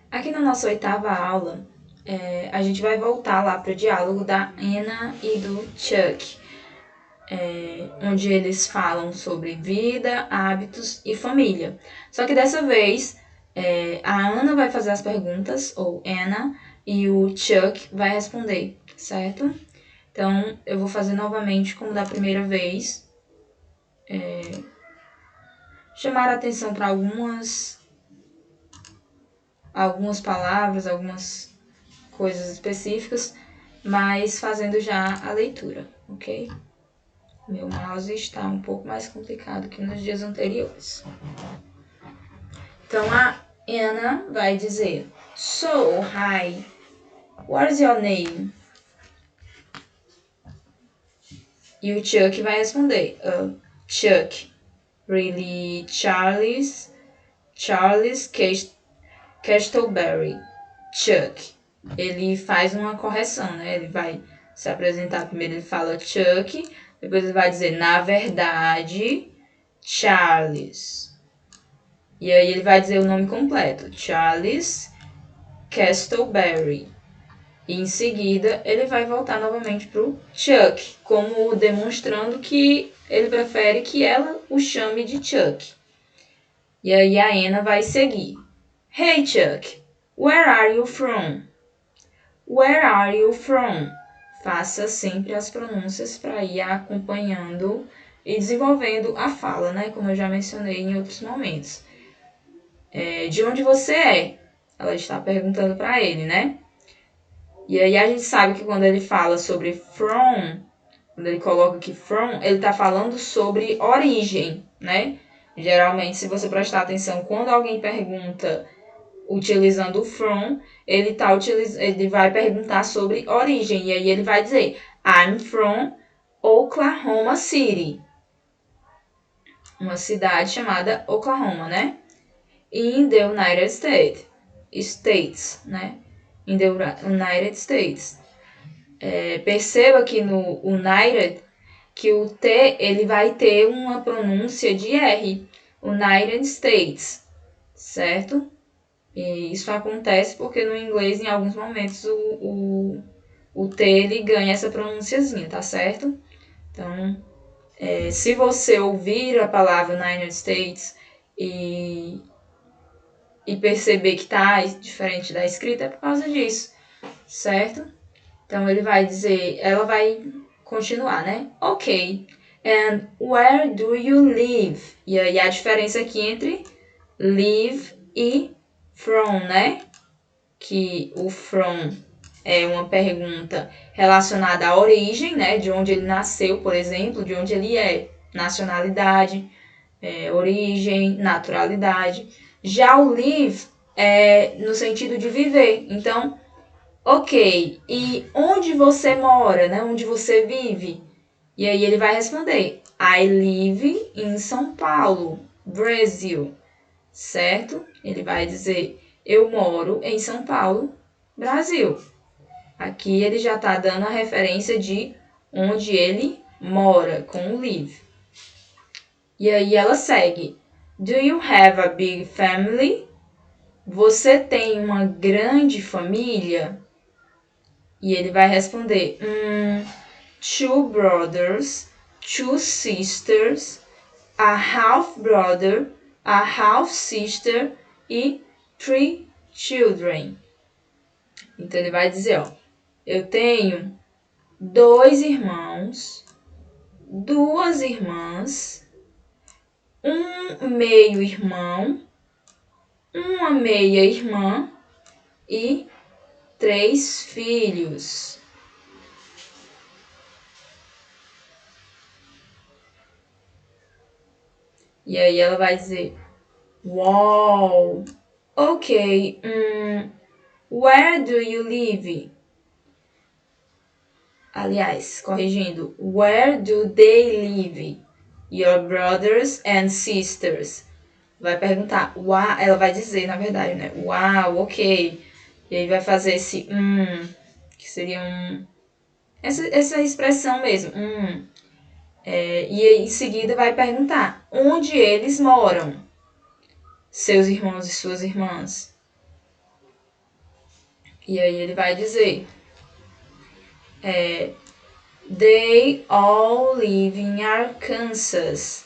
Aqui na nossa 8ª aula, a gente vai voltar lá para o diálogo da Anna e do Chuck, onde eles falam sobre vida, hábitos e família. Só que dessa vez, a Anna vai fazer as perguntas, ou Anna, e o Chuck vai responder, certo? Então, eu vou fazer novamente como da primeira vez. Chamar a atenção para algumas palavras, algumas coisas específicas, mas fazendo já a leitura, ok? Meu mouse está um pouco mais complicado que nos dias anteriores. Então, a Anna vai dizer: So, hi, what's your name? E o Chuck vai responder: Chuck, really, Charles Castleberry. Chuck. Ele faz uma correção, né? Ele vai se apresentar primeiro, ele fala Chuck, depois ele vai dizer, na verdade, Charles. E aí ele vai dizer o nome completo, Charles Castleberry. E em seguida ele vai voltar novamente pro Chuck, como demonstrando que ele prefere que ela o chame de Chuck. E aí a Anna vai seguir. Hey Chuck, where are you from? Where are you from? Faça sempre as pronúncias para ir acompanhando e desenvolvendo a fala, né? Como eu já mencionei em outros momentos. De onde você é? Ela está perguntando para ele, né? E aí a gente sabe que quando ele fala sobre from, quando ele coloca aqui from, ele está falando sobre origem, né? Geralmente, se você prestar atenção, quando alguém pergunta utilizando o from, ele vai perguntar sobre origem. E aí ele vai dizer, I'm from Oklahoma City. Uma cidade chamada Oklahoma, né? In the United States, né? In the United States. Perceba que no United, que o T ele vai ter uma pronúncia de R. United States, certo? E isso acontece porque no inglês, em alguns momentos, o T ele ganha essa pronunciazinha, tá certo? Então, se você ouvir a palavra United States e perceber que tá diferente da escrita, é por causa disso, certo? Então, ela vai continuar, né? Ok. And where do you live? E aí a diferença aqui entre live e from, né? Que o from é uma pergunta relacionada à origem, né? De onde ele nasceu, por exemplo, de onde ele é, nacionalidade, origem, naturalidade. Já o live é no sentido de viver. Então, ok, e onde você mora, né? Onde você vive? E aí ele vai responder, I live in São Paulo, Brasil, certo? Ele vai dizer, eu moro em São Paulo, Brasil. Aqui ele já está dando a referência de onde ele mora, com o live. E aí ela segue. Do you have a big family? Você tem uma grande família? E ele vai responder, 2 brothers, 2 sisters, a half brother, a half sister e 3 children. Então ele vai dizer, ó, eu tenho 2 irmãos, 2 irmãs, um meio-irmão, uma meia-irmã e 3 filhos. E aí ela vai dizer, wow, ok, where do you live? Aliás, corrigindo, where do they live? Your brothers and sisters. Vai perguntar, ela vai dizer, na verdade, né? Wow, ok. E aí vai fazer esse que seria essa expressão mesmo, e aí, em seguida vai perguntar, onde eles moram? Seus irmãos e suas irmãs. E aí ele vai dizer... They all live in Arkansas,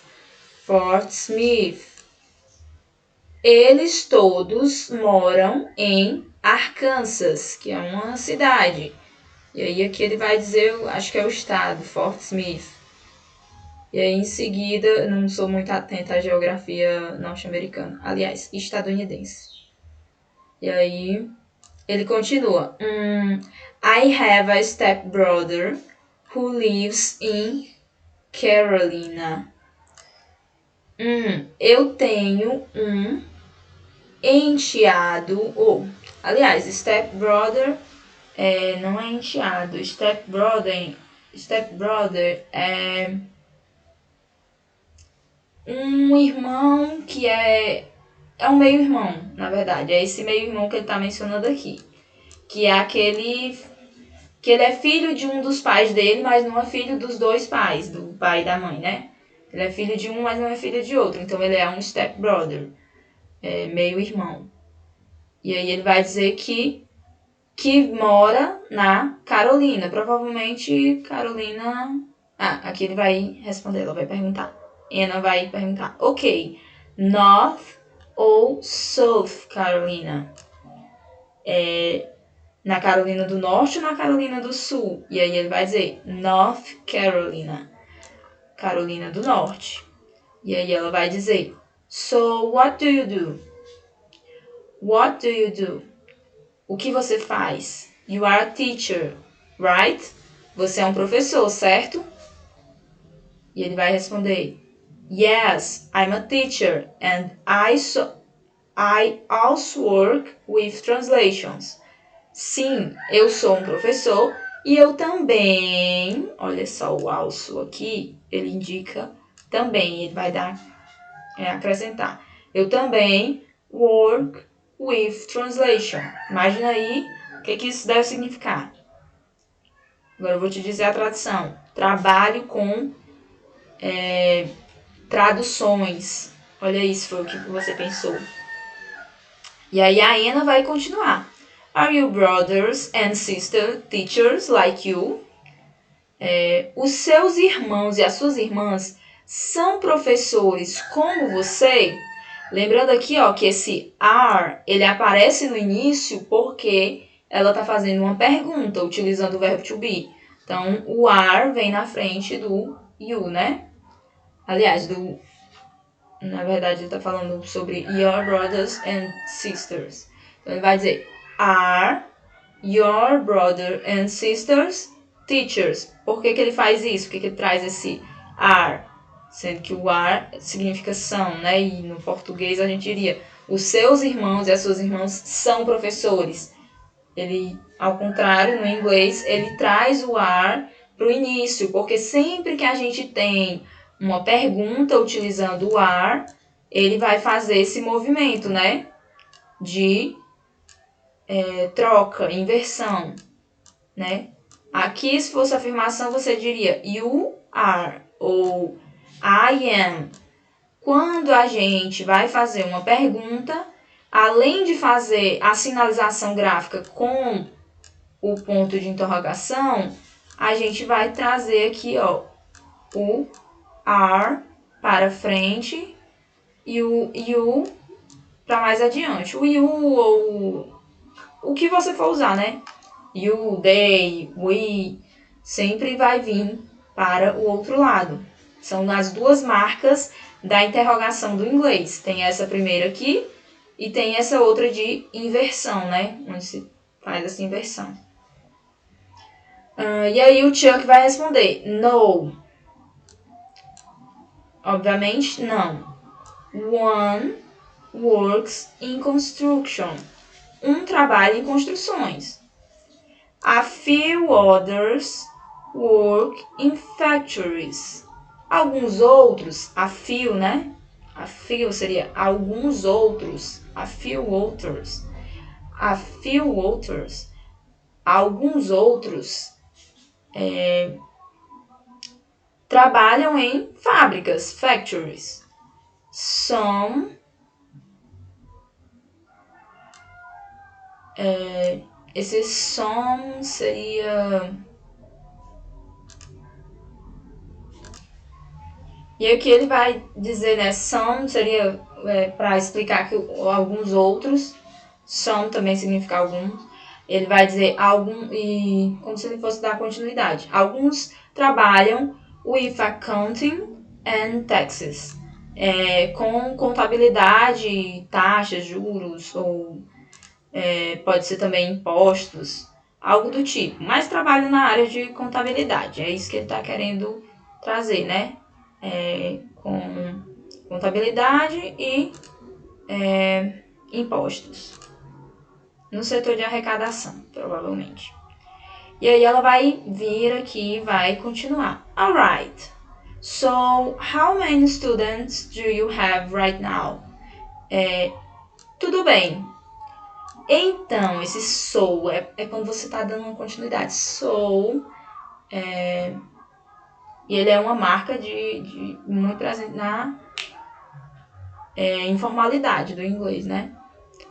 Fort Smith. Eles todos moram em Arkansas, que é uma cidade. E aí aqui ele vai dizer, acho que é o estado, Fort Smith. E aí em seguida, não sou muito atenta à geografia norte-americana, aliás, estadunidense. E aí ele continua. I have a stepbrother who lives in Carolina. Eu tenho um enteado, aliás, stepbrother não é enteado, stepbrother é um irmão que é um meio-irmão, na verdade, é esse meio-irmão que ele está mencionando aqui, que é aquele que ele é filho de um dos pais dele, mas não é filho dos dois pais, do pai e da mãe, né? Ele é filho de um, mas não é filho de outro, então ele é um stepbrother, meio-irmão. E aí ele vai dizer que mora na Carolina. Provavelmente Carolina... aqui ele vai responder, ela vai perguntar. Anna vai perguntar, ok, North ou South Carolina? Na Carolina do Norte ou na Carolina do Sul? E aí ele vai dizer North Carolina, Carolina do Norte. E aí ela vai dizer, so what do you do? What do you do? O que você faz? You are a teacher, right? Você é um professor, certo? E ele vai responder, yes, I'm a teacher and I also work with translations. Sim, eu sou um professor e eu também, olha só o also aqui, ele indica também, ele vai dar, acrescentar. Eu também work with translation. Imagina aí o que isso deve significar. Agora eu vou te dizer a tradução. Trabalho com traduções. Olha isso, foi o que você pensou. E aí a Anna vai continuar. Are you brothers and sisters teachers like you? Os seus irmãos e as suas irmãs são professores como você? Lembrando aqui, que esse are, ele aparece no início porque ela está fazendo uma pergunta, utilizando o verbo to be. Então, o are vem na frente do you, né? Aliás, na verdade, ele está falando sobre your brothers and sisters. Então, ele vai dizer, are your brother and sisters teachers? Por que ele faz isso? Por que ele traz esse are? Sendo que o are significa são, né? E no português a gente diria, os seus irmãos e as suas irmãs são professores. Ele, ao contrário, no inglês, ele traz o are para o início, porque sempre que a gente tem uma pergunta utilizando o are, ele vai fazer esse movimento, né? De troca, inversão, né? Aqui, se fosse afirmação, você diria you are ou I am. Quando a gente vai fazer uma pergunta, além de fazer a sinalização gráfica com o ponto de interrogação, a gente vai trazer aqui, o are para frente e o you para mais adiante. O you ou o que você for usar, né? You, they, we, sempre vai vir para o outro lado. São as duas marcas da interrogação do inglês. Tem essa primeira aqui e tem essa outra de inversão, né? Onde se faz essa inversão. E aí o Chuck vai responder, no. Obviamente, não. One works in construction. Um trabalha em construções. A few others work in factories. Alguns outros, a few, né? A few seria alguns outros. A few others. A few others. Alguns outros trabalham em fábricas, factories. Some esse some seria... E aqui ele vai dizer, né, some seria para explicar que alguns outros, some também significa alguns. Ele vai dizer algum, e como se ele fosse dar continuidade. Alguns trabalham with accounting and taxes, com contabilidade, taxas, juros, ou pode ser também impostos, algo do tipo. Mas trabalham na área de contabilidade, é isso que ele está querendo trazer, né? Com contabilidade e impostos. No setor de arrecadação, provavelmente. E aí ela vai vir aqui e vai continuar. Alright. So, how many students do you have right now? Tudo bem. Então, esse so é quando você está dando uma continuidade. So, e ele é uma marca de muito presente na informalidade do inglês, né?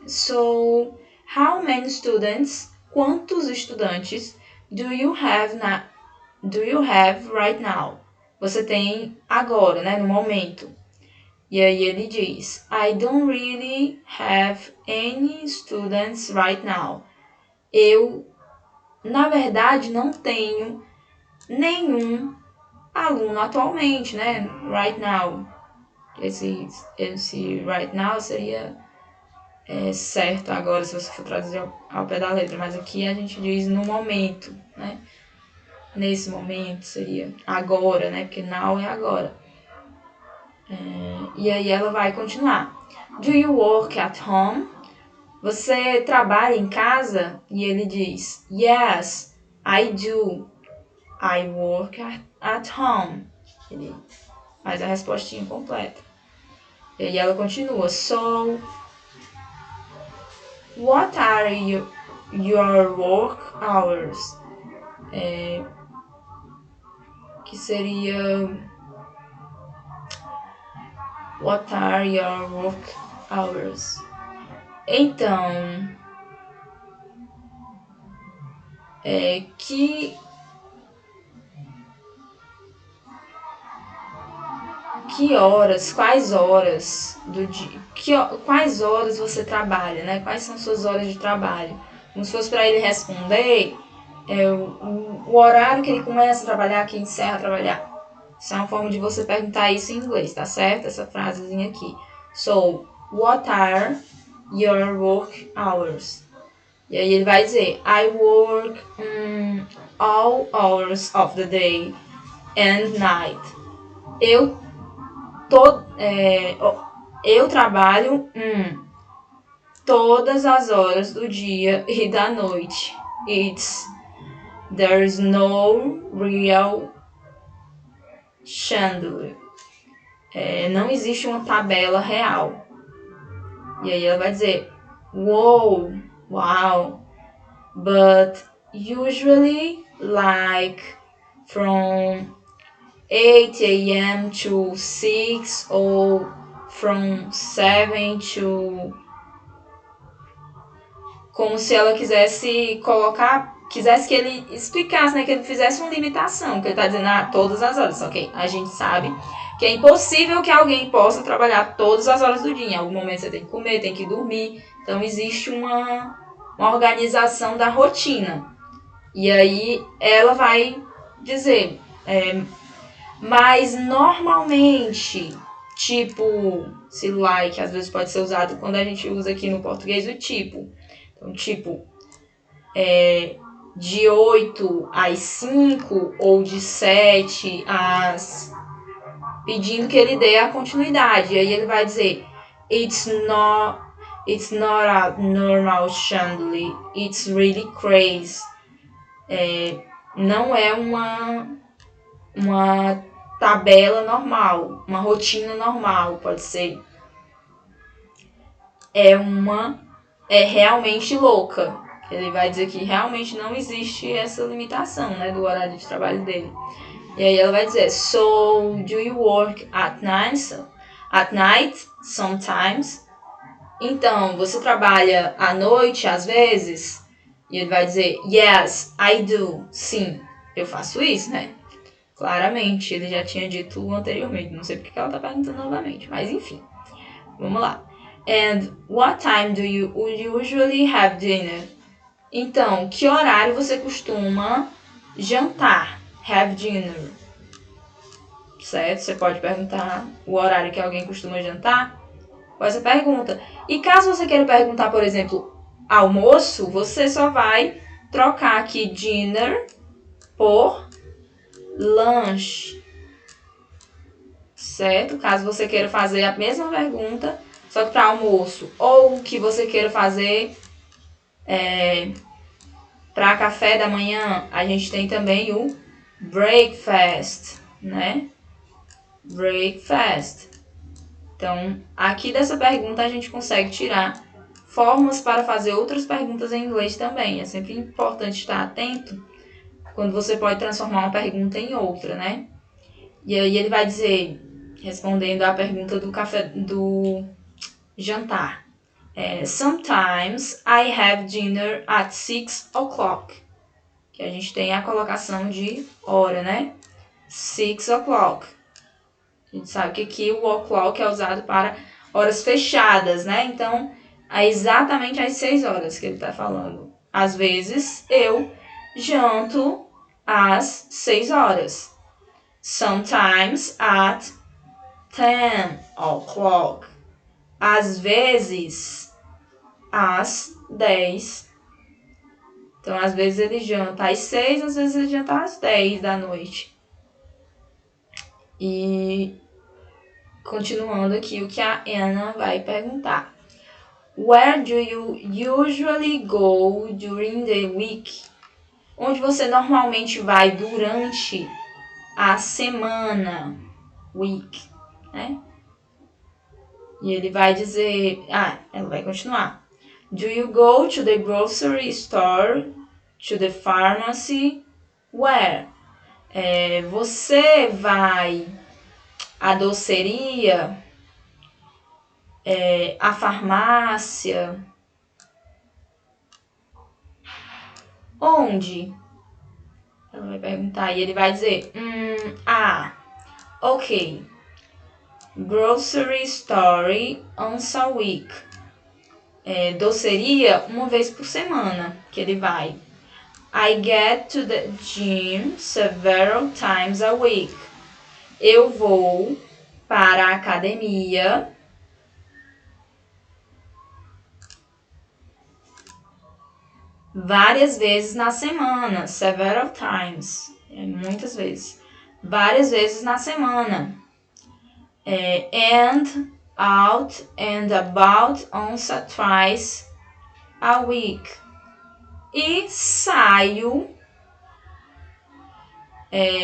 So, how many students? Quantos estudantes do you have right now? Você tem agora, né? No momento. E aí ele diz, I don't really have any students right now. Eu, na verdade, não tenho nenhum aluno atualmente, né? Right now. Esse right now seria certo agora, se você for traduzir ao pé da letra. Mas aqui a gente diz no momento, né? Nesse momento seria agora, né? Porque now é agora. E aí ela vai continuar. Do you work at home? Você trabalha em casa? E ele diz, yes, I do. I work at home. Ele faz a respostinha completa. E aí ela continua. So, what are your work hours? Que seria... What are your work hours? Então, que horas, quais horas do dia, quais horas você trabalha, né? Quais são suas horas de trabalho? Como se fosse para ele responder o horário que ele começa a trabalhar, que encerra a trabalhar. Isso é uma forma de você perguntar isso em inglês, tá certo? Essa frasezinha aqui. So, what are your work hours? E aí ele vai dizer, I work all hours of the day and night. Eu trabalho todas as horas do dia e da noite. There's no real schedule. Não existe uma tabela real. E aí ela vai dizer, wow, but usually like from 8 a.m. to 6 or from 7 to... Como se ela quisesse que ele explicasse, né, que ele fizesse uma limitação, que ele tá dizendo, todas as horas, ok? A gente sabe que é impossível que alguém possa trabalhar todas as horas do dia. Em algum momento você tem que comer, tem que dormir, então existe uma organização da rotina. E aí ela vai dizer, mas normalmente, tipo, se like, às vezes pode ser usado quando a gente usa aqui no português o tipo. Então, tipo, de 8 às 5 ou de 7 às... Pedindo que ele dê a continuidade. E aí ele vai dizer, it's not a normal schedule, it's really crazy. Não é uma tabela normal, uma rotina normal, pode ser. É realmente louca. Ele vai dizer que realmente não existe essa limitação, né, do horário de trabalho dele. E aí ela vai dizer, so do you work at night sometimes? Então, você trabalha à noite às vezes? E ele vai dizer, yes, I do. Sim, eu faço isso, né? Claramente, ele já tinha dito anteriormente. Não sei porque ela tá perguntando novamente, mas enfim. Vamos lá. And what time do you usually have dinner? Então, que horário você costuma jantar? Have dinner. Certo? Você pode perguntar o horário que alguém costuma jantar com essa pergunta. E caso você queira perguntar, por exemplo, almoço, você só vai trocar aqui dinner por lunch. Certo? Caso você queira fazer a mesma pergunta, só que para almoço. Ou que você queira fazer para café da manhã, a gente tem também o breakfast, né? Breakfast. Então, aqui dessa pergunta a gente consegue tirar formas para fazer outras perguntas em inglês também. É sempre importante estar atento quando você pode transformar uma pergunta em outra, né? E aí ele vai dizer, respondendo à pergunta do café, do jantar. Sometimes I have dinner at 6 o'clock. Que a gente tem a colocação de hora, né? 6 o'clock. A gente sabe que aqui o o'clock é usado para horas fechadas, né? Então, é exatamente às 6 horas que ele está falando. Às vezes, eu janto às 6 horas. Sometimes at 10 o'clock. Às vezes, às 10. Então, às vezes ele janta às 6, às vezes ele janta às 10 da noite. E continuando aqui o que a Anna vai perguntar. Where do you usually go during the week? Onde você normalmente vai durante a semana? Week, né? E ele vai dizer... ela vai continuar. Do you go to the grocery store? To the pharmacy? Where? Você vai à doceria, à farmácia. Onde? Ela vai perguntar e ele vai dizer, ok. Grocery store once a week. Doceria uma vez por semana que ele vai. I get to the gym several times a week. Eu vou para a academia várias vezes na semana. Several times. Muitas vezes. Várias vezes na semana. And out and about once or twice a week. E saio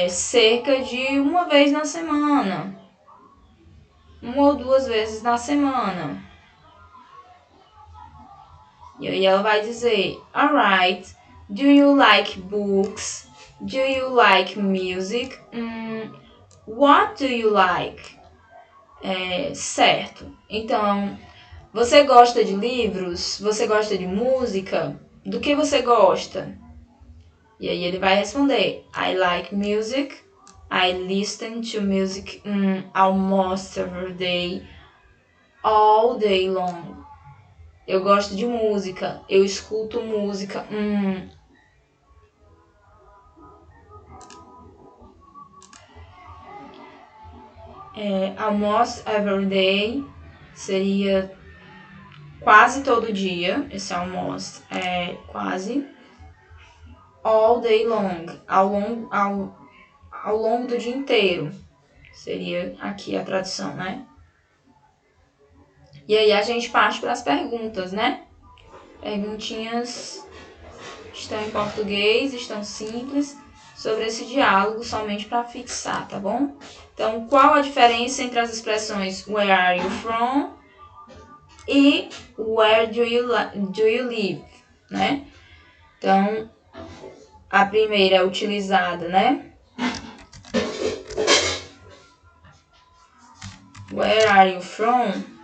cerca de uma vez na semana. Uma ou duas vezes na semana. E aí ela vai dizer, alright, do you like books? Do you like music? What do you like? Certo. Então, você gosta de livros? Você gosta de música? Do que você gosta? E aí ele vai responder, I like music. I listen to music almost every day, all day long. Eu gosto de música. Eu escuto música. Almost every day seria quase todo dia. Esse almost é quase. All day long. Ao longo do dia inteiro. Seria aqui a tradução, né? E aí a gente parte para as perguntas, né? Perguntinhas estão em português, estão simples, sobre esse diálogo somente para fixar, tá bom? Então, qual a diferença entre as expressões Where are you from e Where do you live, né? Então, a primeira é utilizada, né? Where are you from?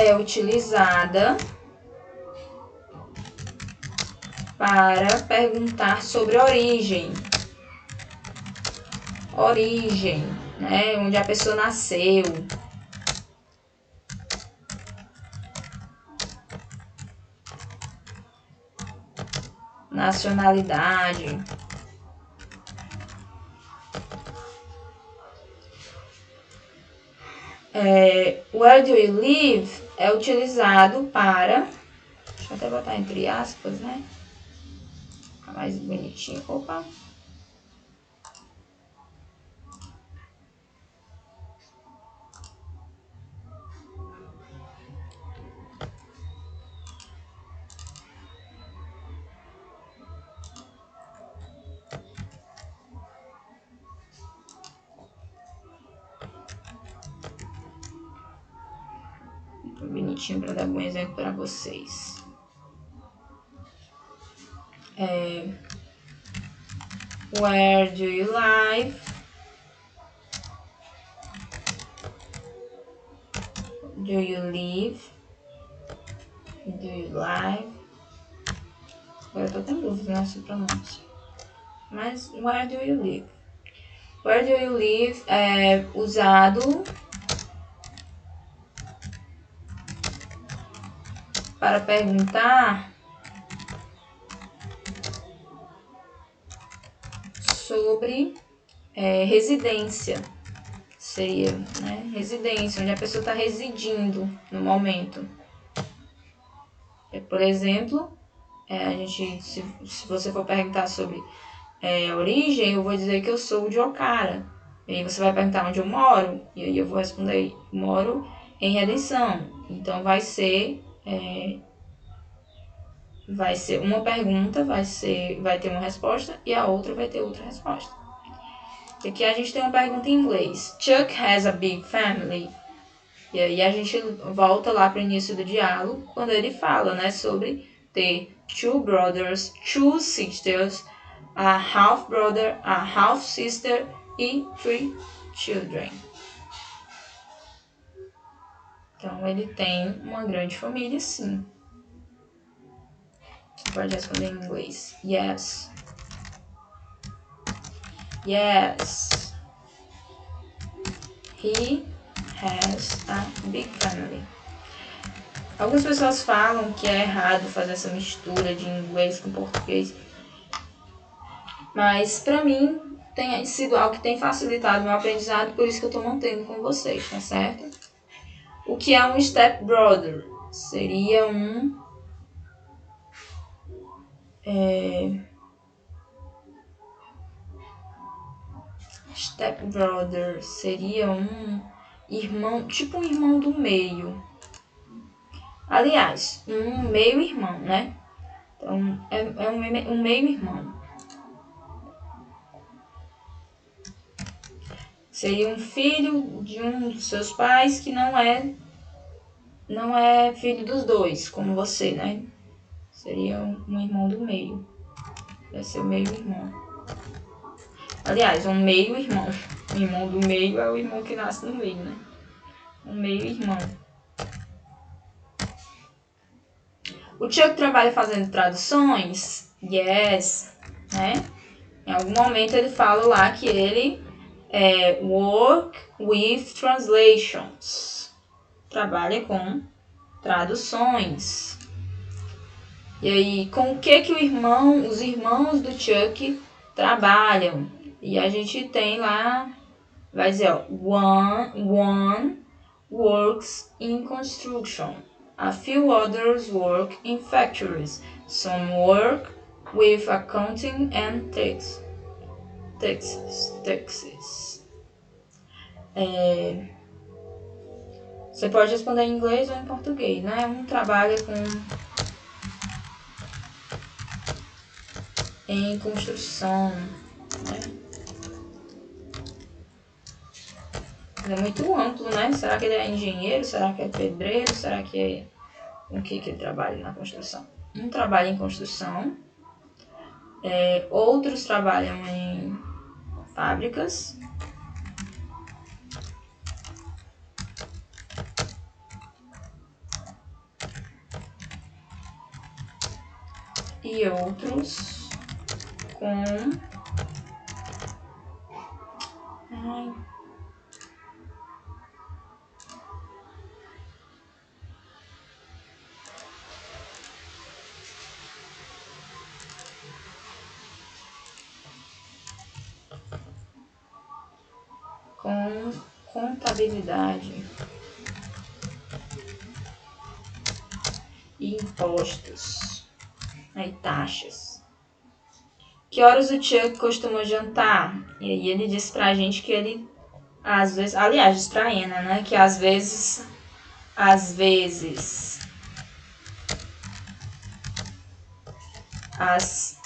é utilizada para perguntar sobre origem. Origem, né? Onde a pessoa nasceu. Nacionalidade. Where do you live é utilizado para... Deixa eu até botar entre aspas, né? Fica mais bonitinho. Opa! Bonitinho para dar um exemplo para vocês. Where do you live? Do you live? Do you live? Agora eu tô com dúvida nessa pronúncia. Mas where do you live? Where do you live é usado para perguntar sobre residência. Seria, né? Residência, onde a pessoa está residindo no momento. Por exemplo, se você for perguntar sobre origem, eu vou dizer que eu sou de Okara. E aí você vai perguntar onde eu moro, e aí eu vou responder, moro em Redenção. Então vai ser uma pergunta, vai ter uma resposta, e a outra vai ter outra resposta. Aqui a gente tem uma pergunta em inglês. Chuck has a big family. E aí a gente volta lá para o início do diálogo, quando ele fala, né, sobre ter 2 brothers, 2 sisters, a half brother, a half sister e 3 children. Então ele tem uma grande família, sim. Você pode responder em inglês. Yes. Yes. He has a big family. Algumas pessoas falam que é errado fazer essa mistura de inglês com português, mas pra mim tem sido algo que tem facilitado meu aprendizado, por isso que eu tô mantendo com vocês, tá certo? O que é um stepbrother? Seria um stepbrother seria um irmão, tipo um irmão do meio. Aliás, um meio-irmão, né? Então, é um meio-irmão. Seria um filho de um dos seus pais que não é filho dos dois, como você, né? Seria um irmão do meio. Vai ser o meio-irmão. Aliás, um meio-irmão. O irmão do meio é o irmão que nasce no meio, né? Um meio-irmão. O Chuck trabalha fazendo traduções? Yes. Né? Em algum momento ele fala lá que ele work with translations. Trabalha com traduções. E aí, com o que os irmãos do Chuck trabalham? E a gente tem lá, vai dizer, ó, one works in construction. A few others work in factories. Some work with accounting and taxes. Você pode responder em inglês ou em português, né? Um trabalha em construção, né? É muito amplo, né? Será que ele é engenheiro? Será que é pedreiro? Será que é com que ele trabalha na construção? Um trabalha em construção, outros trabalham em fábricas, e outros com contabilidade e impostos, aí taxas. Que horas o Chuck costuma jantar? E aí ele diz pra gente que ele, às vezes, aliás, diz pra Anna, né, que às vezes, às 6, às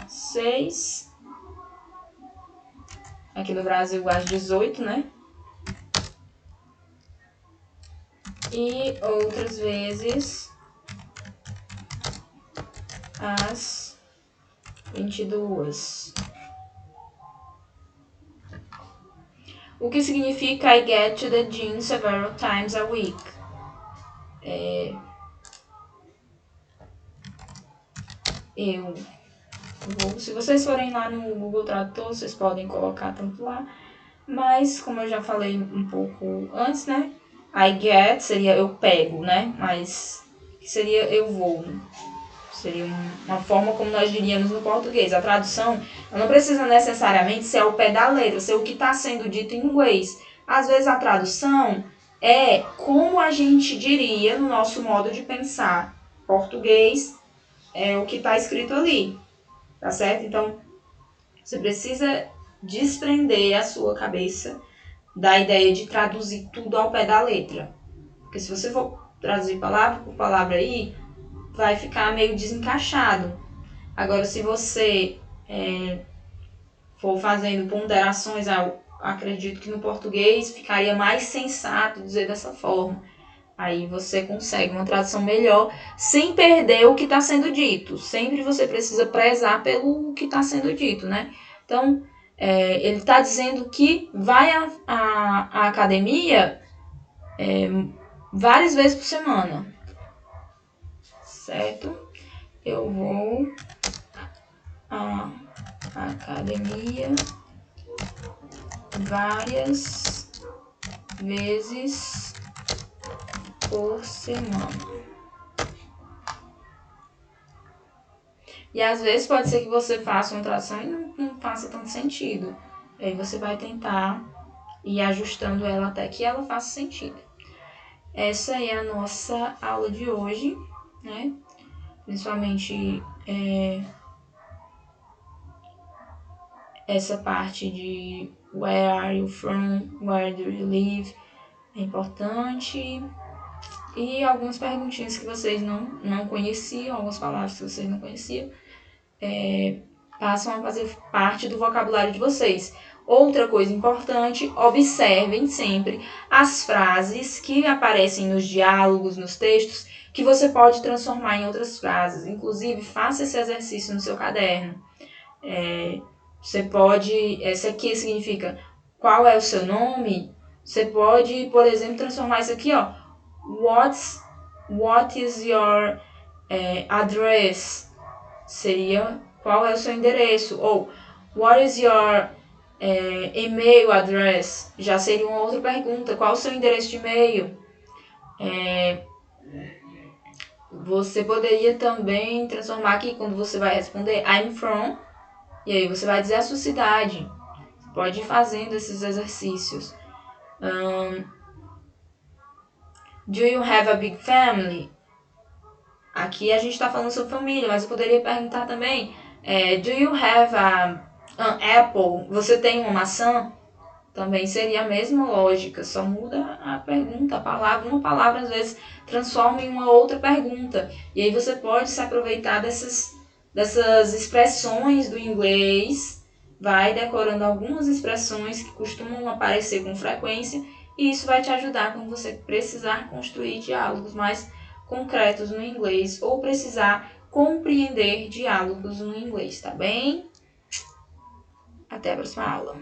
6, aqui no Brasil às 18, né? E outras vezes às 22. O que significa I get to the gym several times a week? Eu vou, se vocês forem lá no Google Tradutor, vocês podem colocar tanto lá. Mas, como eu já falei um pouco antes, né? I get seria eu pego, né? Mas seria eu vou. Seria uma forma como nós diríamos no português. A tradução não precisa necessariamente ser ao pé da letra, ser o que está sendo dito em inglês. Às vezes a tradução é como a gente diria no nosso modo de pensar. Português é o que está escrito ali, tá certo? Então, você precisa desprender a sua cabeça da ideia de traduzir tudo ao pé da letra. Porque se você for traduzir palavra por palavra aí, vai ficar meio desencaixado. Agora, se você for fazendo ponderações, eu acredito que no português ficaria mais sensato dizer dessa forma. Aí você consegue uma tradução melhor, sem perder o que está sendo dito. Sempre você precisa prezar pelo que está sendo dito, né? Então, ele está dizendo que vai à academia várias vezes por semana, certo? Eu vou à academia várias vezes por semana. E às vezes pode ser que você faça uma tradução e não faça tanto sentido. Aí você vai tentar ir ajustando ela até que ela faça sentido. Essa é a nossa aula de hoje, né? Principalmente essa parte de where are you from, where do you live, é importante. E algumas perguntinhas que vocês não conheciam, algumas palavras que vocês não conheciam, passam a fazer parte do vocabulário de vocês. Outra coisa importante, observem sempre as frases que aparecem nos diálogos, nos textos, que você pode transformar em outras frases. Inclusive, faça esse exercício no seu caderno. Você pode, essa aqui significa qual é o seu nome. Você pode, por exemplo, transformar isso aqui, ó. What is your address? Seria qual é o seu endereço. Ou what is your email address? Já seria uma outra pergunta. Qual é o seu endereço de e-mail? Você poderia também transformar aqui quando você vai responder I'm from. E aí você vai dizer a sua cidade. Você pode ir fazendo esses exercícios. Do you have a big family? Aqui a gente está falando sobre família, mas eu poderia perguntar também, do you have an apple? Você tem uma maçã? Também seria a mesma lógica, só muda a pergunta, a palavra. Uma palavra às vezes transforma em uma outra pergunta. E aí você pode se aproveitar dessas expressões do inglês, vai decorando algumas expressões que costumam aparecer com frequência, e isso vai te ajudar quando você precisar construir diálogos mais concretos no inglês ou precisar compreender diálogos no inglês, tá bem? Até a próxima aula.